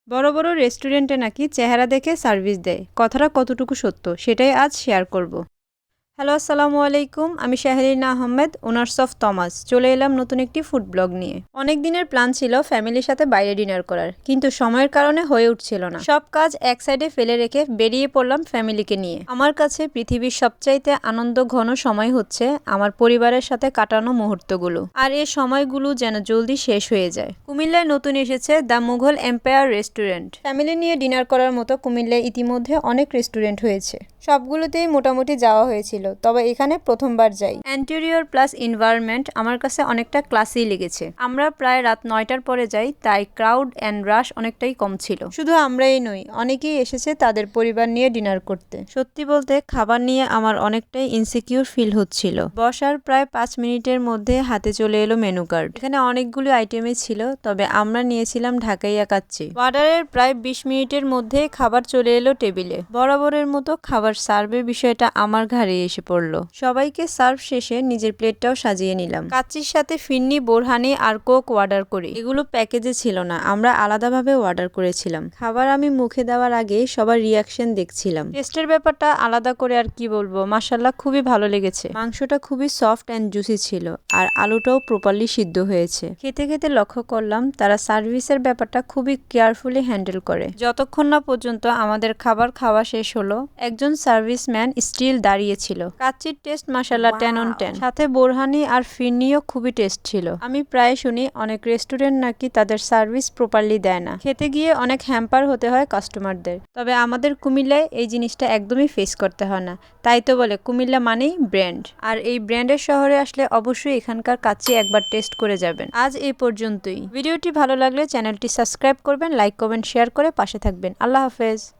বড় বড় রেস্টুরেন্টে নাকি চেহারা দেখে সার্ভিস দেয়। কথাটা কতটুকু সত্য সেটাই আজ শেয়ার করব। হ্যালো, আসসালামু আলাইকুম। আমি শাহরিনা আহমেদ, ওনার্স অফ তমাস। চলে এলাম নতুন একটি ফুড ব্লগ নিয়ে। অনেক দিনের প্ল্যান ছিল ফ্যামিলির সাথে বাইরে ডিনার করার, কিন্তু সময়ের কারণে হয়ে উঠছিল না। সব কাজ এক সাইডে ফেলে রেখে বেরিয়ে পড়লাম ফ্যামিলিকে নিয়ে। আমার কাছে পৃথিবীর সবচাইতে আনন্দ ঘন সময় হচ্ছে আমার পরিবারের সাথে কাটানো মুহূর্তগুলো, আর এই সময়গুলো যেন জলদি শেষ হয়ে যায়। কুমিল্লায় নতুন এসেছে the Mughal empire restaurant. Family নিয়ে ডিনার করার মতো কুমিল্লায় ইতিমধ্যে অনেক রেস্টুরেন্ট হয়েছে, সবগুলোতেই মোটামুটি যাওয়া হয়েছিল, তবে এখানে প্রথমবার যাই। ইন্টেরিয়র প্লাস এনভায়রনমেন্ট আমার কাছে অনেকটা ক্লাসি লেগেছে। আমরা প্রায় রাত 9টার পরে যাই, তাই ক্রাউড অ্যান্ড রাশ অনেকটাই কম ছিল। শুধু আমরাই নই, অনেকেই এসেছে তাদের পরিবার নিয়ে ডিনার করতে। সত্যি বলতে খাবার নিয়ে আমার অনেকটাই ইনসিকিউর ফিল হচ্ছিল। বসার প্রায় 5 মিনিটের মধ্যে হাতে চলে এলো মেনু কার্ড। এখানে অনেকগুলো আইটেমই ছিল, তবে আমরা নিয়েছিলাম ঢাকাইয়া কাচ্চি। অর্ডারের প্রায় 20 মিনিটের মধ্যে খাবার চলে এলো টেবিলে। বরাবরের মতো খাবার সার্ভের বিষয়টা আমার ঘাড়ে এসে পড়লো। সবাইকে সার্ভ শেষে নিজের প্লেটটাও সাজিয়ে নিলাম। কাচ্চির সাথে ফিন্নি, বোরহানি আর কোক অর্ডার করি। এগুলো প্যাকেজে ছিল না, আমরা আলাদাভাবে অর্ডার করেছিলাম। খাবার আমি মুখে দেওয়ার আগে সবার রিয়াকশন দেখছিলাম। টেস্টের ব্যাপারটা আলাদা করে আর কি বলবো, মাশাআল্লাহ খুবই ভালো লেগেছে। মাংসটা খুবই সফট অ্যান্ড জুসি ছিল, আর আলুটাও প্রপারলি সিদ্ধ হয়েছে। খেতে খেতে লক্ষ্য করলাম তারা সার্ভিসের ব্যাপারটা খুবই কেয়ারফুলি হ্যান্ডেল করে। যতক্ষণ না পর্যন্ত আমাদের খাবার খাওয়া শেষ হলো, একজন সার্ভিসম্যান স্টিল দাঁড়িয়েছিল। কাচ্চির টেস্ট মাশাআল্লাহ 10 on 10। সাথে বোরহানি আর ফিরনিও খুবই টেস্ট ছিল। আমি প্রায় শুনি অনেক রেস্টুরেন্ট নাকি তাদের সার্ভিস প্রপারলি দেয় না, খেতে গিয়ে অনেক হ্যাম্পার হতে হয় কাস্টমারদের। তবে আমাদের কুমিল্লায় এই জিনিসটা একদমই ফেস করতে হয় না। তাই তো বলে কুমিল্লা মানেই ব্র্যান্ড, আর এই ব্র্যান্ডের শহরে আসলে অবশ্যই এখানকার কাচ্চি একবার টেস্ট করে যাবেন। আজ এই পর্যন্তই। ভিডিওটি ভালো লাগলে চ্যানেলটি সাবস্ক্রাইব করবেন, লাইক করবেন, শেয়ার করে পাশে থাকবেন। আল্লাহ হাফেজ।